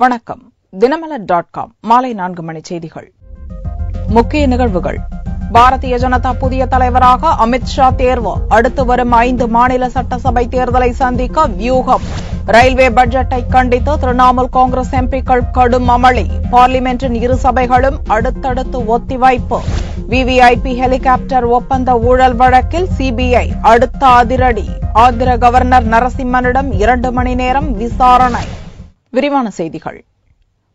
வணக்கம். தினமலர்.com மாலை 4 மணி செய்திகள். முக்கிய நிகழ்வுகள். பாரதிய ஜனதா புதிய தலைவராக அமித் ஷா தேர்வு. அடுத்து வரும் 5 மாநில சட்டசபை தேர்தலை சந்திக்க வியூகம். ரயில்வே பட்ஜெட்டை கண்டித்து திரிணாமுல் காங்கிரஸ் எம்பிக்கள் கடும் அமளி. பார்லிமென்டின் இரு சபைகளும் அடுத்தடுத்து ஒத்திவைப்பு. விவிஐபி ஹெலிகாப்டர் ஒப்பந்த ஊழல் வழக்கில் சிபிஐ அடுத்த அதிரடி. ஆந்திர கவர்னர் நரசிம்மனிடம் 2 மணி நேரம் விசாரணை. விரிவான செய்திகள்.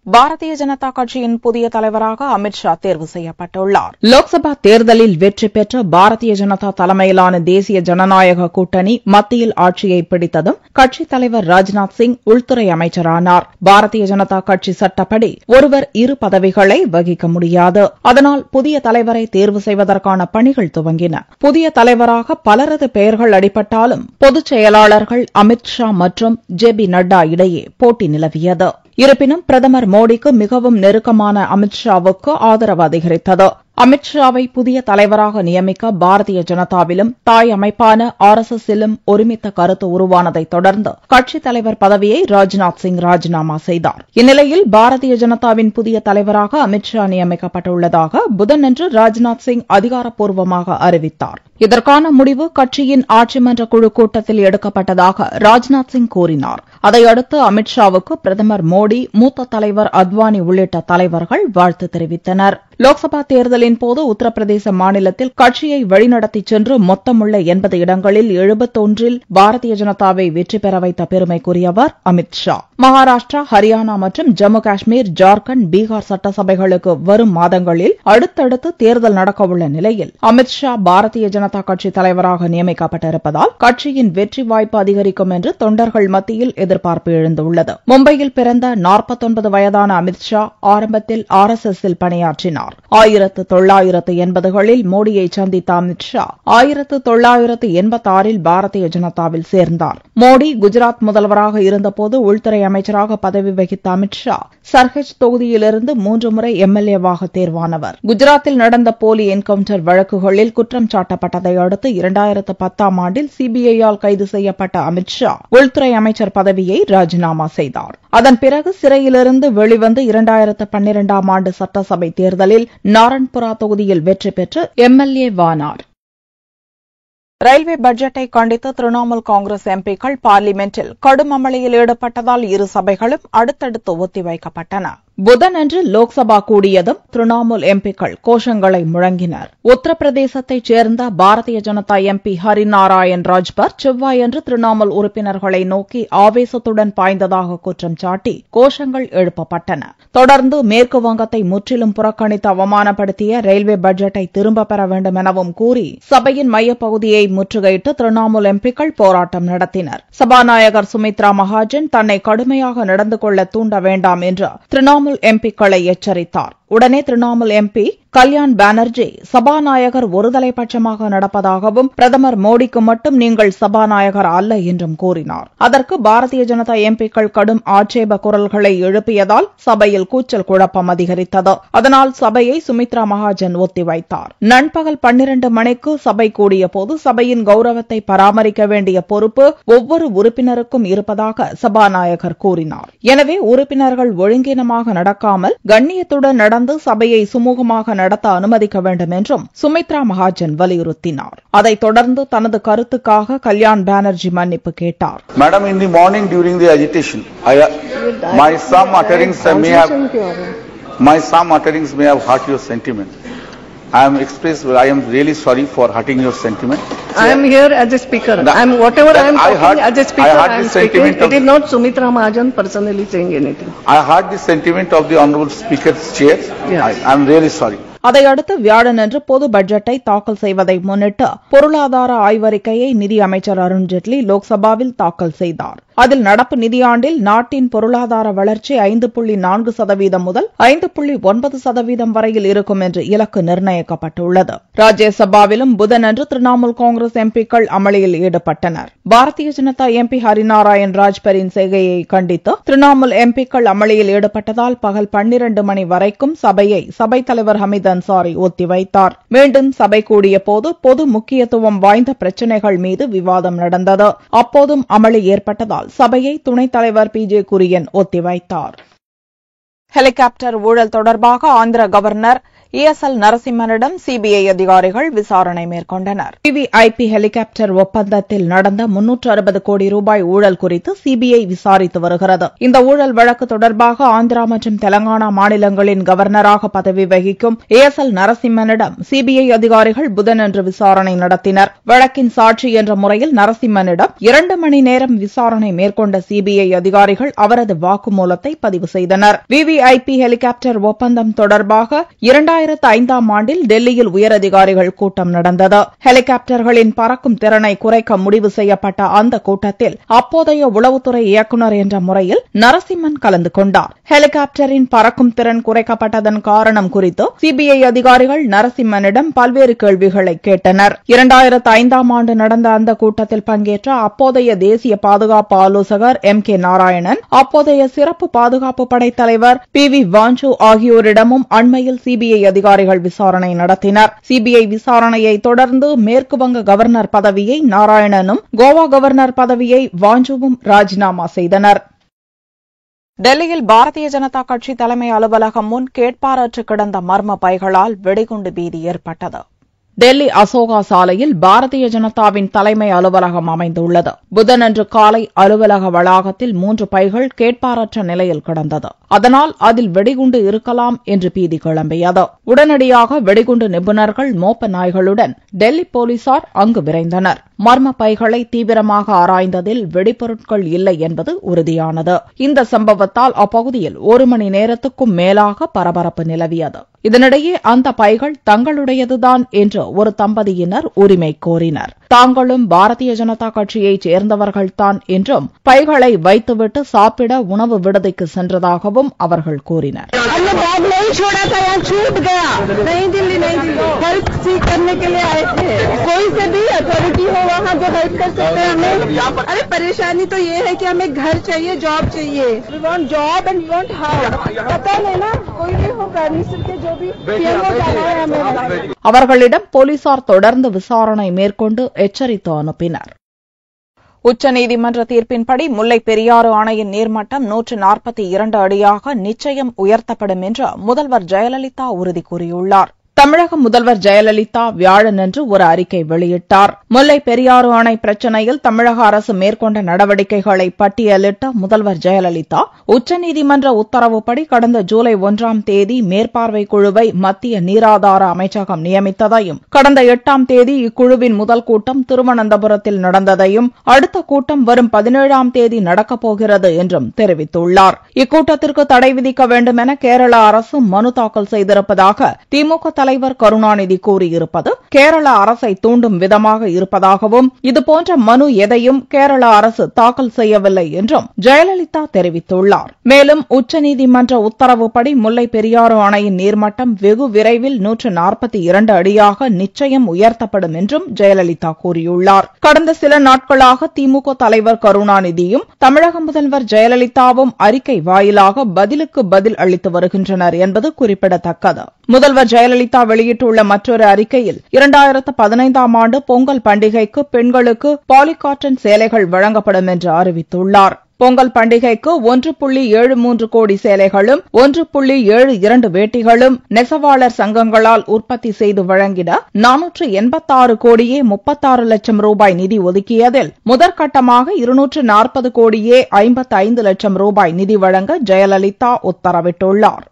பாரதிய ஜனதா கட்சியின் புதிய தலைவராக அமித் ஷா தேர்வு செய்யப்பட்டுள்ளார். லோக்சபா தேர்தலில் வெற்றி பெற்ற பாரதிய ஜனதா தலைமையிலான தேசிய ஜனநாயக கூட்டணி மத்தியில் ஆட்சியை பிடித்ததும் கட்சித் தலைவர் ராஜ்நாத் சிங் உள்துறை அமைச்சரானார். பாரதிய ஜனதா கட்சி சட்டப்படி ஒருவர் 2 பதவிகளை வகிக்க முடியாது. அதனால் புதிய தலைவரை தேர்வு செய்வதற்கான பணிகள் துவங்கின. புதிய தலைவராக பலரது பெயர்கள் அடிபட்டாலும் பொதுச் செயலாளர்கள் அமித் ஷா மற்றும் ஜே.பி. நட்டா இடையே போட்டி நிலவியது. இருப்பினும் பிரதமர் மோடிக்கு மிகவும் நெருக்கமான அமித் ஷாவுக்கு ஆதரவு அதிகரித்தது. அமித் ஷாவை புதிய தலைவராக நியமிக்க பாரதிய ஜனதாவிலும் தாய் அமைப்பான RSSலும் ஒருமித்த கருத்து உருவானதைத் தொடர்ந்து கட்சித் தலைவர் பதவியை ராஜ்நாத் சிங் ராஜினாமா செய்தார். இந்நிலையில் பாரதிய ஜனதாவின் புதிய தலைவராக அமித் ஷா நியமிக்கப்பட்டுள்ளதாக புதனன்று ராஜ்நாத் சிங் அதிகாரப்பூர்வமாக அறிவித்தார். இதற்கான முடிவு கட்சியின் ஆட்சி மன்ற குழு கூட்டத்தில் எடுக்கப்பட்டதாக ராஜ்நாத் சிங் கூறினார். அதையடுத்து அமித் ஷாவுக்கு பிரதமர் மோடி, மூத்த தலைவர் அத்வானி உள்ளிட்ட தலைவர்கள் வாழ்த்து தெரிவித்தனர். லோக்சபா தேர்தலின் போது உத்தரப்பிரதேச மாநிலத்தில் கட்சியை வழிநடத்திச் சென்று மொத்தமுள்ள 80 இடங்களில் 71இல் பாரதிய ஜனதாவை வெற்றி பெற வைத்த பெருமைக்குரியவர் அமித் ஷா. மகாராஷ்டிரா, ஹரியானா மற்றும் ஜம்மு காஷ்மீர், ஜார்க்கண்ட், பீகார் சட்டசபைகளுக்கு வரும் மாதங்களில் அடுத்தடுத்து தேர்தல் நடக்கவுள்ள நிலையில் அமித் ஷா பாரதிய ஜனதா கட்சி தலைவராக நியமிக்கப்பட்டிருப்பதால் கட்சியின் வெற்றி வாய்ப்பு அதிகரிக்கும் என்று தொண்டர்கள் மத்தியில் எதிர்பார்ப்பு எழுந்துள்ளது. மும்பையில் பிறந்த 49 வயதான அமித் ஷா ஆரம்பத்தில் RSSல் பணியாற்றினார். 1980களில் மோடியை சந்தித்த அமித் ஷா 1986இல் பாரதிய ஜனதாவில் சேர்ந்தார். மோடி குஜராத் முதல்வராக இருந்தபோது உள்துறை அமைச்சராக பதவி வகித்த அமித் ஷா சர்ஹஜ் தொகுதியிலிருந்து 3 முறை MLAவாக தேர்வானவர். குஜராத்தில் நடந்த போலி என்கவுண்டர் வழக்குகளில் குற்றம் சாட்டப்பட்டதை அடுத்து 2010ஆம் ஆண்டில் சிபிஐயால் கைது செய்யப்பட்ட அமித் ஷா உள்துறை அமைச்சர் பதவியை ராஜினாமா செய்தார். அதன் பிறகு சிறையிலிருந்து வெளிவந்து 2012ஆம் ஆண்டு சட்டசபை தேர்தலில் நாரன்புரா தொகுதியில் வெற்றி பெற்று MLAவானார். ரயில்வே பட்ஜெட்டை கண்டித்து திரிணாமுல் காங்கிரஸ் எம்பிக்கள் பார்லிமென்டில் கடும் அமளியில் ஈடுபட்டதால் இரு சபைகளும் அடுத்தடுத்து ஒத்திவைக்கப்பட்டன. புதனன்று லோக்சபா கூடியதும் திரிணாமுல் எம்பிக்கள் கோஷங்களை முழங்கினர். உத்தரப்பிரதேசத்தைச் சேர்ந்த பாரதிய ஜனதா எம்பி ஹரிநாராயண் ராஜ்பர் செவ்வாயன்று திரிணாமுல் உறுப்பினர்களை நோக்கி ஆவேசத்துடன் பாய்ந்ததாக குற்றம் சாட்டி கோஷங்கள் எழுப்பப்பட்டன. தொடர்ந்து மேற்கு வங்கத்தை முற்றிலும் புறக்கணித்து அவமானப்படுத்திய ரயில்வே பட்ஜெட்டை திரும்பப் பெற வேண்டும் எனவும் கூறி சபையின் மையப்பகுதியை முற்றுகையிட்டு திரிணாமுல் எம்பிக்கள் போராட்டம் நடத்தினர். சபாநாயகர் சுமித்ரா மகாஜன் தன்னை கடுமையாக நடந்து கொள்ள தூண்ட வேண்டாம் என்று திரிணாமுல் எம்பிக்களை எச்சரித்தார். உடனே திரிணாமுல் எம்பி கல்யாண் பானர்ஜி சபாநாயகர் ஒருதலைபட்சமாக நடப்பதாகவும் பிரதமர் மோடிக்கு மட்டும் நீங்கள் சபாநாயகர் அல்ல என்றும் கூறினார். அதற்கு பாரதிய ஜனதா எம்பிக்கள் கடும் ஆட்சேப குரல்களை எழுப்பியதால் சபையில் கூச்சல் குழப்பம் அதிகரித்தது. அதனால் சபையை சுமித்ரா மகாஜன் ஒத்திவைத்தார். நண்பகல் 12 மணிக்கு சபை கூடிய போது சபையின் கௌரவத்தை பராமரிக்க வேண்டிய பொறுப்பு ஒவ்வொரு உறுப்பினருக்கும் இருப்பதாக சபாநாயகர் கூறினார். எனவே உறுப்பினர்கள் ஒழுங்கீனமாக நடக்காமல் கண்ணியத்துடன் நடந்து சபையை சுமூகமாக நடத்த அனுமதிக்க வேண்டும் என்றும் சுமித்ரா மகாஜன் வலியுறுத்தினார். அதைத் தொடர்ந்து தனது கருத்துக்காக கல்யாண் பானர்ஜி மன்னிப்பு கேட்டார். Madam, in the morning during the agitation, my some utterings may have hurt your sentiment. I am really sorry for hurting your sentiment. I am here as a speaker. Whatever I am talking as a speaker, I am speaking. It is not Sumitra Mahajan personally saying anything. I heard the sentiment of the honorable speaker's chair. Yes. I am really sorry. அதையடுத்து வியாழனன்று பொது பட்ஜெட்டை தாக்கல் செய்வதை முன்னிட்டு பொருளாதார ஆய்வறிக்கையை நிதி அமைச்சர் அருண்ஜேட்லி லோக்சபாவில் தாக்கல் செய்தார். அதில் நடப்பு நிதியாண்டில் நாட்டின் பொருளாதார வளர்ச்சி 5.4% முதல் 5.9% வரையில் இருக்கும் என்று இலக்கு நிர்ணயிக்கப்பட்டுள்ளது. ராஜ்யசபாவிலும் புதனன்று திரிணாமுல் காங்கிரஸ் எம்பிக்கள் அமளியில் ஈடுபட்டனர். பாரதிய ஜனதா எம்பி ஹரிநாராயண் ராஜ்பரின் செய்கையை கண்டித்து திரிணாமுல் எம்பிக்கள் அமளியில் ஈடுபட்டதால் பகல் 12 மணி வரைக்கும் சபையை சபைத் தலைவர் ஹமீத் அன்சாரி ஒத்திவைத்தார். மீண்டும் சபை கூடிய போது பொது முக்கியத்துவம் வாய்ந்த பிரச்சினைகள் மீது விவாதம் நடந்தது. அப்போதும் அமளி ஏற்பட்டதால் சபையை துணைத் தலைவர் PJ குரியன் ஒத்திவைத்தார். ஹெலிகாப்டர் ஊழல் தொடர்பாக ஆந்திர கவர்னர் ESL நரசிம்மனிடம் சிபிஐ அதிகாரிகள் விசாரணை மேற்கொண்டனர். விவிஐபி ஹெலிகாப்டர் ஒப்பந்தத்தில் நடந்த 360 கோடி ரூபாய் ஊழல் குறித்து சிபிஐ விசாரித்து வருகிறது. இந்த ஊழல் வழக்கு தொடர்பாக ஆந்திரா மற்றும் தெலங்கானா மாநிலங்களின் கவர்னராக பதவி வகிக்கும் ESL நரசிம்மனிடம் சிபிஐ அதிகாரிகள் புதனன்று விசாரணை நடத்தினர். வழக்கின் சாட்சி என்ற முறையில் நரசிம்மனிடம் 2 மணி நேரம் விசாரணை மேற்கொண்ட சிபிஐ அதிகாரிகள் அவரது வாக்குமூலத்தை பதிவு செய்தனர். விவிஐபி ஹெலிகாப்டர் ஒப்பந்தம் தொடர்பாக 2005ஆம் ஆண்டில் டெல்லியில் உயரதிகாரிகள் கூட்டம் நடந்தது. ஹெலிகாப்டர்களின் பறக்கும் திறனை குறைக்க முடிவு செய்யப்பட்ட அந்த கூட்டத்தில் அப்போதைய உளவுத்துறை இயக்குநர் என்ற முறையில் நரசிம்மன் கலந்து கொண்டார். ஹெலிகாப்டரின் பறக்கும் திறன் குறைக்கப்பட்டதன் காரணம் குறித்து சிபிஐ அதிகாரிகள் நரசிம்மனிடம் பல்வேறு கேள்விகளை கேட்டனர். 2005ஆம் ஆண்டு நடந்த அந்த கூட்டத்தில் பங்கேற்ற அப்போதைய தேசிய பாதுகாப்பு ஆலோசகர் MK நாராயணன், அப்போதைய சிறப்பு பாதுகாப்பு படைத்தலைவர் PV வாஞ்சு ஆகியோரிடமும் அண்மையில் சிபிஐ அதிகாரிகள் விசாரணை நடத்தினர். சிபிஐ விசாரணையை தொடர்ந்து மேற்குவங்க கவர்னர் பதவியை நாராயணனும், கோவா கவர்னர் பதவியை வாஞ்சுவும் ராஜினாமா செய்தனர். டெல்லியில் பாரதிய ஜனதா கட்சி தலைமை அலுவலகம் முன் கேட்பாரற்று கிடந்த மர்ம பைகளால் வெடிகுண்டு பீதி ஏற்பட்டது. டெல்லி அசோகா சாலையில் பாரதிய ஜனதாவின் தலைமை அலுவலகம் அமைந்துள்ளது. புதனன்று காலை அலுவலக வளாகத்தில் 3 பைகள் கேட்பாரற்ற நிலையில் கிடந்தது. அதனால் அதில் வெடிகுண்டு இருக்கலாம் என்று பீதி கிளம்பியது. உடனடியாக வெடிகுண்டு நிபுணர்கள் மோப்ப நாய்களுடன் டெல்லி போலீசார் அங்கு விரைந்தனர். மர்ம பைகளை தீவிரமாக ஆராய்ந்ததில் வெடிப்பொருட்கள் இல்லை என்பது உறுதியானது. இந்த சம்பவத்தால் அப்பகுதியில் 1 மணி நேரத்துக்கும் மேலாக பரபரப்பு நிலவியது. இதனிடையே அந்த பைகள் தங்களுடையதுதான் என்று ஒரு தம்பதியினர் உரிமை கோரினர். தாங்களும் பாரதிய ஜனதா கட்சியைச் சேர்ந்தவர்கள்தான் என்றும் பைகளை வைத்துவிட்டு சாப்பிட உணவு விடுதிக்கு சென்றதாகவும் அவர்கள் கூறினர். वहाँ जो हेल्प कर सकते हैं हमें। अरे परेशानी तो ये है कि हमें घर चाहिए, जॉब चाहिए। We want job and we want house। पता नहीं ना, कोई भी हो मिनिस्टर के जो भी PMO जाना है हमें। அவர்களிடம் போலீசார் தொடர்ந்து விசாரணை மேற்கொண்டு எச்சரித்து அனுப்பினர். உச்சநீதிமன்ற தீர்ப்பின்படி முல்லை பெரியாறு அணையின் நீர்மட்டம் 142 அடியாக நிச்சயம் உயர்த்தப்படும் என்று முதல்வர் ஜெயலலிதா உறுதி கூறியுள்ளார். தமிழக முதல்வர் ஜெயலலிதா வியாழனன்று ஒரு அறிக்கை வெளியிட்டார். முல்லை பெரியாறு அணை பிரச்சினையில் தமிழக அரசு மேற்கொண்ட நடவடிக்கைகளை பட்டியலிட்ட முதல்வர் ஜெயலலிதா, உச்சநீதிமன்ற உத்தரவுப்படி கடந்த ஜூலை 1ஆம் தேதி மேற்பார்வை குழுவை மத்திய நீராதார அமைச்சகம் நியமித்ததையும், கடந்த 8ஆம் தேதி இக்குழுவின் முதல் கூட்டம் திருவனந்தபுரத்தில் நடந்ததையும், அடுத்த கூட்டம் வரும் 17ஆம் தேதி நடக்கப் போகிறது என்றும் தெரிவித்துள்ளார். இக்கூட்டத்திற்கு தடை விதிக்க வேண்டும் என கேரள அரசு மனு தாக்கல் செய்திருப்பதாக திமுக தலைவர் கருணாநிதி கூறியிருப்பது கேரள அரசை தூண்டும் விதமாக இருப்பதாகவும், இதுபோன்ற மனு எதையும் கேரள அரசு தாக்கல் செய்யவில்லை என்றும் ஜெயலலிதா தெரிவித்துள்ளார். மேலும் உச்சநீதிமன்ற உத்தரவுப்படி முல்லை பெரியாறு அணையின் நீர்மட்டம் வெகு விரைவில் 142 அடியாக நிச்சயம் உயர்த்தப்படும் என்றும் ஜெயலலிதா கூறியுள்ளார். கடந்த சில நாட்களாக திமுக தலைவர் கருணாநிதியும் தமிழக முதல்வர் ஜெயலலிதாவும் அறிக்கை வாயிலாக பதிலுக்கு பதில் அளித்து வருகின்றனர் என்பது குறிப்பிடத்தக்கது. முதல்வர் ஜெயலலிதா வெளியிட்டுள்ள மற்றொரு அறிக்கையில் 2015ஆம் ஆண்டு பொங்கல் பண்டிகைக்கு பெண்களுக்கு பாலிகாட்டன் சேலைகள் வழங்கப்படும் என்று அறிவித்துள்ளார். பொங்கல் பண்டிகைக்கு 1.73 கோடி சேலைகளும் 1.72 வேட்டிகளும் நெசவாளர் சங்கங்களால் உற்பத்தி செய்து வழங்கிட 486 கோடியே 36 லட்சம் ரூபாய் நிதி ஒதுக்கியதில் முதற்கட்டமாக 240 கோடியே 55 லட்சம் ரூபாய் நிதி வழங்க ஜெயலலிதா உத்தரவிட்டுள்ளார்.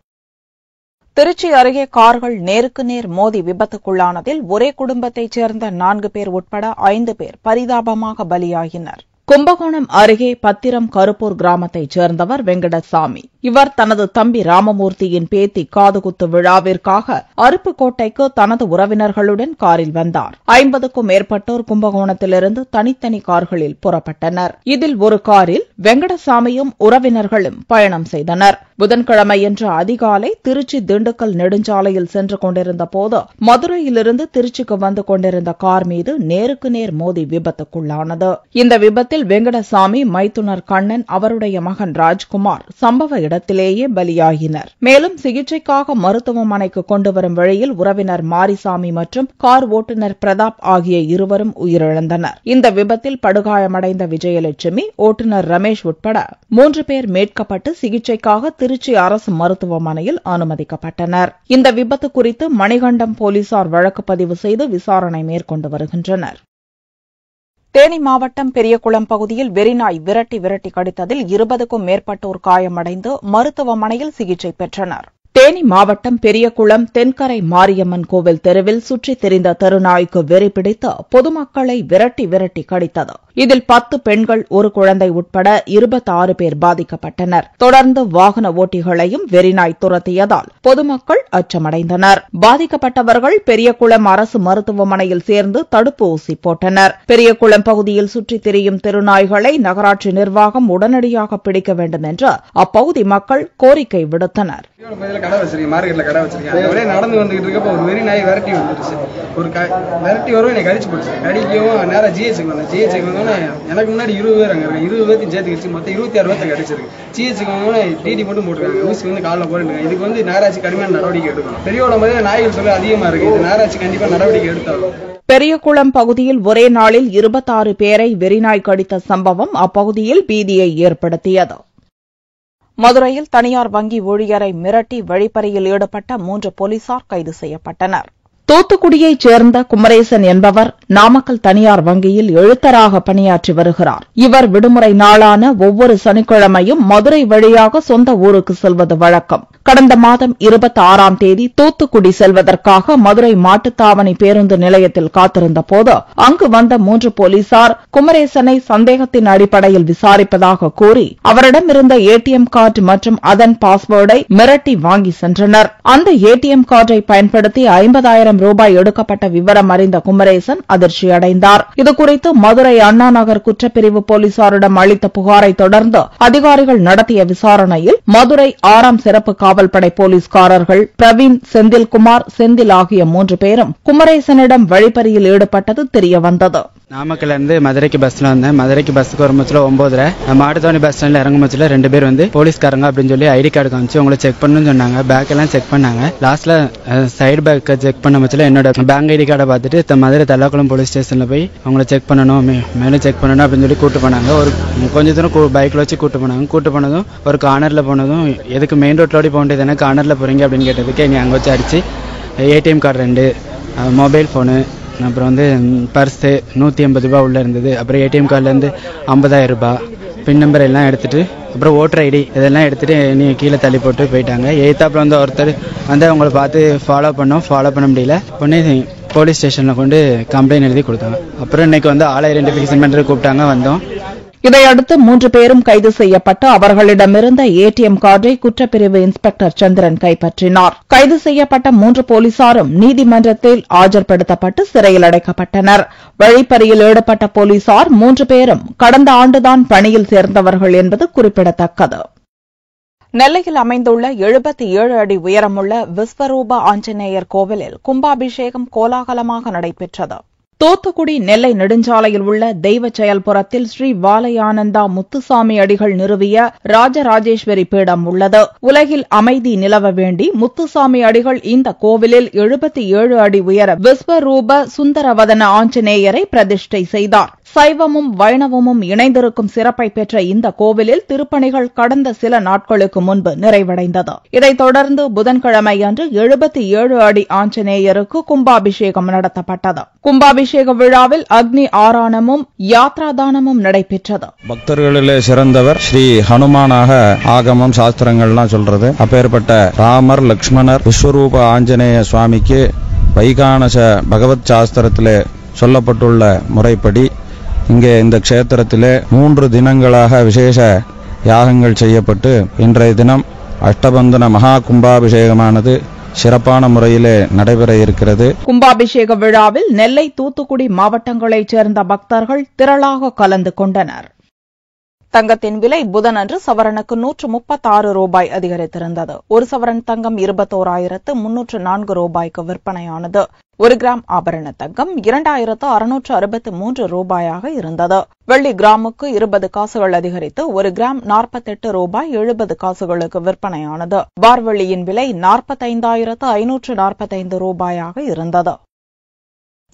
திருச்சி அருகே கார்கள் நேருக்கு நேர் மோதி விபத்துக்குள்ளானதில் ஒரே குடும்பத்தைச் சேர்ந்த 4 பேர் உட்பட 5 பேர் பரிதாபமாக பலியாகினர். கும்பகோணம் அருகே பத்திரம் கருப்பூர் கிராமத்தைச் சேர்ந்தவர் வெங்கடசாமி. இவர் தனது தம்பி ராமமூர்த்தியின் பேத்தி காதுகுத்து விழாவிற்காக அருப்புக்கோட்டைக்கு தனது உறவினர்களுடன் காரில் வந்தார். 50க்கும் மேற்பட்டோர் கும்பகோணத்திலிருந்து தனித்தனி கார்களில் புறப்பட்டனர். இதில் ஒரு காரில் வெங்கடசாமியும் உறவினர்களும் பயணம் செய்தனர். புதன்கிழமையன்று அதிகாலை திருச்சி திண்டுக்கல் நெடுஞ்சாலையில் சென்று கொண்டிருந்த போது மதுரையிலிருந்து திருச்சிக்கு வந்து கொண்டிருந்த கார் மீது நேருக்கு நேர் மோதி விபத்துக்குள்ளானது. இந்த விபத்தில் வெங்கடசாமி, மைத்துனர் கண்ணன், அவருடைய மகன் ராஜ்குமார் சம்பவ இடத்திலேயே பலியாகினர். மேலும் சிகிச்சைக்காக மருத்துவமனைக்கு கொண்டு வரும் வழியில் உறவினர் மாரிசாமி மற்றும் கார் ஓட்டுநர் பிரதாப் ஆகிய இருவரும் உயிரிழந்தனர். இந்த விபத்தில் படுகாயமடைந்த விஜயலட்சுமி, ஓட்டுநர் ரமேஷ் உட்பட 3 பேர் மீட்கப்பட்டு சிகிச்சைக்காக திருச்சி அரசு மருத்துவமனையில் அனுமதிக்கப்பட்டனர். இந்த விபத்து குறித்து மணிகண்டம் போலீசார் வழக்கு பதிவு செய்து விசாரணை மேற்கொண்டு வருகின்றனர். தேனி மாவட்டம் பெரியகுளம் பகுதியில் வெறிநாய் விரட்டி கடித்ததில் 20க்கும் மேற்பட்டோர் காயமடைந்து மருத்துவமனையில் சிகிச்சை பெற்றனர். தேனி மாவட்டம் பெரியகுளம் தென்கரை மாரியம்மன் கோவில் தெருவில் சுற்றித் திரிந்த தெருநாய்க்கு வெறி பிடித்து பொதுமக்களை விரட்டி கடித்தது. இதில் 10 பெண்கள், ஒரு குழந்தை உட்பட 26 பேர் பாதிக்கப்பட்டனர். தொடர்ந்து வாகன ஓட்டிகளையும் வெறிநாய் துரத்தியதால் பொதுமக்கள் அச்சமடைந்தனர். பாதிக்கப்பட்டவர்கள் பெரியகுளம் அரசு மருத்துவமனையில் சேர்ந்து தடுப்பு ஊசி போட்டனர். பெரியகுளம் பகுதியில் சுற்றித் திரியும் தெருநாய்களை நகராட்சி நிர்வாகம் உடனடியாக பிடிக்க வேண்டும் என்று அப்பகுதி மக்கள் கோரிக்கை விடுத்தனர். கடை வச்சிருக்கேன், மார்க்கெட்ல கடை வச்சிருக்கேன். அந்த வழியே நடந்து வந்துகிட்டு இருக்கப்போ ஒரு வெறி நாய் விரட்டி வந்துருச்சு. விரட்டி வரும் என்னை கடிச்சு போடுச்சு. கடிக்கவும் நேரம் ஜிஹெச்சுக்கு வந்தேன். ஜிஹெச்சுக்கு வந்தோன்னே எனக்கு முன்னாடி 20 பேர் அங்கே இருக்காங்க. 20 பேர்த்தையும் சேர்த்துக்கிச்சு மொத்தம் 26 பேர்த்தை கடிச்சிருக்கு. ஜிஹெச்சுக்கு வந்தோன்னே டிடி மட்டும் போட்டுருக்காங்க. ஊசி வந்து காலில் போட்டுருக்காங்க. இதுக்கு வந்து நகராட்சி கடுமையான நடவடிக்கை எடுக்கணும். பெரியவள மாதிரி நாய்கள் சொல்ல அதிகமா இருக்கு. இது நகராட்சி கண்டிப்பா நடவடிக்கை எடுத்தாலும். பெரியகுளம் பகுதியில் ஒரே நாளில் 26 பேரை வெறிநாய் கடித்த சம்பவம் அப்பகுதியில் பீதியை ஏற்படுத்தியது. மதுரையில் தனியார் வங்கி ஊழியரை மிரட்டி வழிப்பறியில் ஈடுபட்ட 3 போலீசார் கைது செய்யப்பட்டனர். தூத்துக்குடியைச் சேர்ந்த குமரேசன் என்பவர் நாமக்கல் தனியார் வங்கியில் எழுத்தராக பணியாற்றி வருகிறார். இவர் விடுமுறை நாளான ஒவ்வொரு சனிக்கிழமையும் மதுரை வழியாக சொந்த ஊருக்கு செல்வது வழக்கம். கடந்த மாதம் 26ஆம் தேதி தூத்துக்குடி செல்வதற்காக மதுரை மாட்டுத்தாவணி பேருந்து நிலையத்தில் காத்திருந்த போது அங்கு வந்த 3 போலீசார் குமரேசனை சந்தேகத்தின் அடிப்படையில் விசாரிப்பதாக கூறி அவரிடமிருந்த ஏடிஎம் கார்டு மற்றும் அதன் பாஸ்வேர்டை மிரட்டி வாங்கி சென்றனர். அந்த ஏடிஎம் கார்டை பயன்படுத்தி 50,000 ரூபாய் எடுக்கப்பட்ட விவரம் அறிந்த குமரேசன் அதிர்ச்சியடைந்தார். இதுகுறித்து மதுரை அண்ணா நகர் குற்றப்பிரிவு போலீசாரிடம் அளித்த புகாரை தொடர்ந்து அதிகாரிகள் நடத்திய விசாரணையில் மதுரை 6ஆம் சிறப்பு காவல்படை போலீஸ்காரர்கள் பிரவீன், செந்தில்குமார், செந்தில் ஆகிய 3 பேரும் குமரேசனிடம் வழிப்பறியில் ஈடுபட்டது தெரியவந்தது. நாமக்கல்ல இருந்து மதுரைக்கு பஸ்ல வந்தேன். மதுரைக்கு பஸ்ஸுக்கு வரும்போதுல 9:30 மாட்டுத்தாவணி பஸ் ஸ்டாண்ட்ல இறங்கும்போதுல 2 பேர் வந்து போலீஸ்காரங்க அப்படின்னு சொல்லி ஐடி கார்டு காமிச்சு உங்களை செக் பண்ணணும்னு சொன்னாங்க. பேக் எல்லாம் செக் பண்ணாங்க. லாஸ்ட்ல சைடு பேக் செக் பண்ண முச்சுல என்னோட பேங்க் ஐடி கார்டை பார்த்துட்டு மதுரை தல்லாக்குளம் போலீஸ் ஸ்டேஷன்ல போய் அவங்கள செக் பண்ணணும், மேலும் செக் பண்ணணும் அப்படின்னு சொல்லி கூட்டு போனாங்க. ஒரு கொஞ்ச தூரம் பைக்ல வச்சு கூட்டு போனாங்க. கூட்டு போனதும் ஒரு கார்னர்ல போனதும் எதுக்கு மெயின் ரோட்லோடி போக வேண்டியது தானே, கார்னர்ல போறீங்க அப்படின்னு கேட்டதுக்கு நீ அங்கே வச்சு அடிச்சு ஏடிஎம் கார்டு 2, மொபைல் போனு, அப்புறம் வந்து பர்ஸு 180 ரூபாய் உள்ள இருந்தது. அப்புறம் ஏடிஎம் கார்டுலேருந்து 50,000 ரூபாய், பின் நம்பர் எல்லாம் எடுத்துட்டு அப்புறம் ஓட்டர் ஐடி இதெல்லாம் எடுத்துட்டு நீ கீழே தள்ளி போட்டு போயிட்டாங்க. எய்த்தாப்புல வந்து ஒருத்தர் வந்து அவங்கள பார்த்து ஃபாலோ பண்ண முடியல. உடனே போலீஸ் ஸ்டேஷனில் கொண்டு கம்ப்ளைண்ட் எழுதி கொடுத்தாங்க. அப்புறம் இன்னைக்கு வந்து ஆளை ஐடென்டிஃபிகேஷன் பண்ணுறது கூப்பிட்டாங்க, வந்தோம். இதையடுத்து 3 பேரும் கைது செய்யப்பட்டு அவர்களிடமிருந்த ஏடிஎம் கார்டை குற்றப்பிரிவு இன்ஸ்பெக்டர் சந்திரன் கைப்பற்றினார். கைது செய்யப்பட்ட 3 போலீசாரும் நீதிமன்றத்தில் ஆஜர்படுத்தப்பட்டு சிறையில் அடைக்கப்பட்டனர். வழிப்பறியில் ஈடுபட்ட போலீசார் 3 பேரும் கடந்த ஆண்டுதான் பணியில் சேர்ந்தவர்கள் என்பது குறிப்பிடத்தக்கது. நெல்லையில் அமைந்துள்ள 77 அடி உயரமுள்ள விஸ்வரூப ஆஞ்சநேயர் கோவிலில் கும்பாபிஷேகம் கோலாகலமாக நடைபெற்றது. தூத்துக்குடி நெல்லை நெடுஞ்சாலையில் உள்ள தெய்வ செயல்புரத்தில் ஸ்ரீ வாலயானந்தா முத்துசாமி அடிகள் நிறுவிய ராஜராஜேஸ்வரி பீடம் உள்ளது. உலகில் அமைதி நிலவ வேண்டி முத்துசாமி அடிகள் இந்த கோவிலில் 77 அடி உயர விஸ்வரூப சுந்தரவதன ஆஞ்சநேயரை பிரதிஷ்டை செய்தார். சைவமும் வைணவமும் இணைந்திருக்கும் சிறப்பை பெற்ற இந்த கோவிலில் திருப்பணிகள் கடந்த சில நாட்களுக்கு முன்பு நிறைவடைந்தது. இதைத் தொடர்ந்து புதன்கிழமை அன்று 77 அடி ஆஞ்சநேயருக்கு கும்பாபிஷேகம் நடத்தப்பட்டது. கும்பாபிஷேக விழாவில் அக்னி ஆராணமும் யாத்ராதானமும் நடைபெற்றது. பக்தர்களிலே சிறந்தவர் ஸ்ரீ ஹனுமானாக ஆகமம் சாஸ்திரங்கள்லாம் சொல்றது. அப்பேற்பட்ட ராமர், லக்ஷ்மணர், விஸ்வரூப ஆஞ்சநேய சுவாமிக்கு வைகானச பகவத் சாஸ்திரத்திலே சொல்லப்பட்டுள்ள முறைப்படி இங்கே இந்த க்ஷேத்திரத்திலே 3 தினங்களாக விசேஷ யாகங்கள் செய்யப்பட்டு இன்றைய தினம் அஷ்டபந்தன மகா கும்பாபிஷேகமானது சிறப்பான முறையிலே நடைபெற இருக்கிறது. கும்பாபிஷேக விழாவில் நெல்லை, தூத்துக்குடி மாவட்டங்களைச் சேர்ந்த பக்தர்கள் திரளாக கலந்து கொண்டனர். தங்கத்தின் விலை புதனன்று சவரனுக்கு 136 ரூபாய் அதிகரித்திருந்தது. ஒரு சவரன் தங்கம் 21,304 ரூபாய்க்கு விற்பனையானது. 1 கிராம் ஆபரண தங்கம் 2663 ரூபாயாக இருந்தது. வெள்ளி கிராமுக்கு 20 காசுகள் அதிகரித்து 1 கிராம் 48 ரூபாய் 70 காசுகளுக்கு விற்பனையானது. பார்வெள்ளியின் விலை 45,545 ரூபாயாக இருந்தது.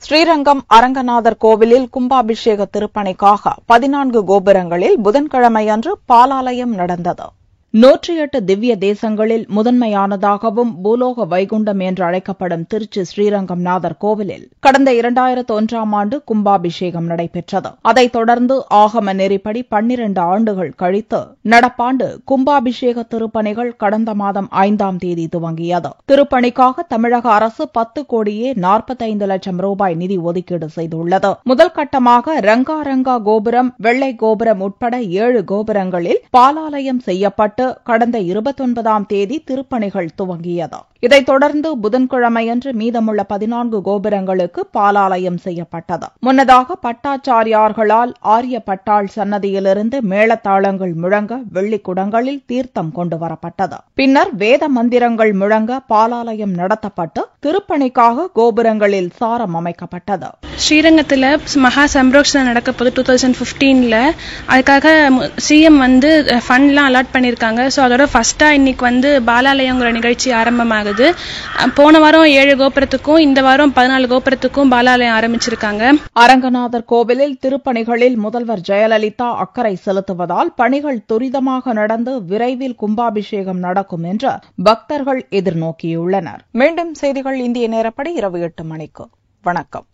ஸ்ரீரங்கம் அரங்கநாதர் கோவிலில் கும்பாபிஷேக திருப்பணிக்காக 14 கோபுரங்களில் புதன்கிழமையன்று பாலாலயம் நடந்தது. 108 திவ்ய தேசங்களில் முதன்மையானதாகவும் பூலோக வைகுண்டம் என்று அழைக்கப்படும் திருச்சி ஸ்ரீரங்கம் நாதர் கோவிலில் கடந்த 2001ஆம் ஆண்டு கும்பாபிஷேகம் நடைபெற்றது. அதைத் தொடர்ந்து ஆகம நெறிப்படி 12 ஆண்டுகள் கழித்து நடப்பாண்டு கும்பாபிஷேக திருப்பணிகள் கடந்த மாதம் 5ஆம் தேதி துவங்கியது. திருப்பணிக்காக தமிழக அரசு 10 கோடியே 45 லட்சம் ரூபாய் நிதி ஒதுக்கீடு செய்துள்ளது. முதல் கட்டமாக ரங்கா கோபுரம், வெள்ளை கோபுரம் உட்பட 7 கோபுரங்களில் பாலாலயம் செய்யப்பட்டு கடந்த 29ஆம் தேதி திருப்பணிகள் துவங்கியது. இதைத் தொடர்ந்து புதன்கிழமையன்று மீதமுள்ள 14 கோபுரங்களுக்கு பாலாலயம் செய்யப்பட்டது. முன்னதாக பட்டாச்சாரியார்களால் ஆரிய பட்டாள் சன்னதியிலிருந்து மேளதாளங்கள் முழங்க வெள்ளிக் குடங்களில் தீர்த்தம் கொண்டுவரப்பட்டது. பின்னர் வேத மந்திரங்கள் முழங்க பாலாலயம் நடத்தப்பட்டு திருப்பணிக்காக கோபுரங்களில் சாரம் அமைக்கப்பட்டது. ஸ்ரீரங்கத்தில் மகா சம்ரோக்ஷணம் நடக்க போது 2015ல். அதுக்காக சிஎம் ஃபண்ட்லாம் அலாட் பண்ணியிருக்காங்க. ஸோ அதோட ஃபர்ஸ்டா இன்னைக்கு பாலாலயங்கிற நிகழ்ச்சி ஆரம்பமாகுது. போன வாரம் 7 கோபுரத்துக்கும் இந்த வாரம் 14 கோபுரத்துக்கும் பாலாலயம் ஆரம்பிச்சிருக்காங்க. அரங்கநாதர் கோவிலில் திருப்பணிகளில் முதல்வர் ஜெயலலிதா அக்கறை செலுத்துவதால் பணிகள் துரிதமாக நடந்து விரைவில் கும்பாபிஷேகம் நடக்கும் என்று பக்தர்கள் எதிர்நோக்கியுள்ளனர். மீண்டும் செய்திகள் இந்திய நேரப்படி இரவு 8 மணிக்கு. வணக்கம்.